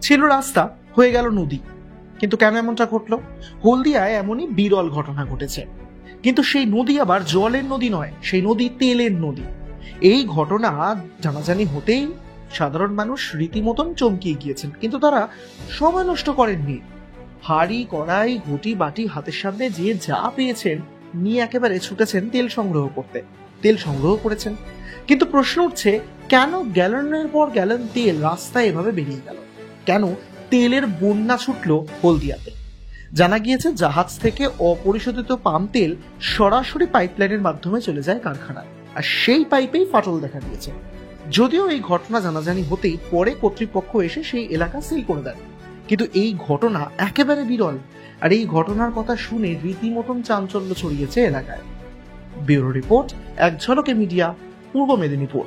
ছিল রাস্তা, হয়ে গেল নদী। কিন্তু কেন এমনটা ঘটলো? হলদিয়ায় এমনই বিরল ঘটনা ঘটেছে। কিন্তু সেই নদী আবার জলের নদী নয়, সেই নদী তেলের নদী। এই ঘটনা জানাজানি হতেই সাধারণ মানুষ রীতিমতন চমকিয়ে গিয়েছেন, কিন্তু তারা সময় নষ্ট করেননি। হাড়ি, কড়াই, ঘটি, বাটি হাতের সামনে যে যা পেয়েছেন নিয়ে একেবারে ছুটেছেন তেল সংগ্রহ করতে। তেল সংগ্রহ করেছেন, কিন্তু প্রশ্ন উঠছে, কেন গ্যালনের পর গ্যালন তেল রাস্তায় এভাবে বেরিয়ে গেল? কেন তেলের বন্যা ছুটলো হলদিয়াতে? জানা গিয়েছে জাহাজ থেকে অপরিশোধিত পাম তেল সরাসরি পাইপলাইনের মাধ্যমে চলে যায় কারখানায়, আর সেই পাইপেই ফাটল দেখা দিয়েছে। যদিও এই ঘটনা জানাজানি হতেই পরে কর্তৃপক্ষ এসে সেই এলাকা সিল করে দেয়, কিন্তু এই ঘটনা একেবারে বিরল। আর এই ঘটনার কথা শুনে রীতিমতন চাঞ্চল্য ছড়িয়েছে এলাকায়। ব্যুরো রিপোর্ট, এক ঝলকে মিডিয়া, পূর্ব মেদিনীপুর।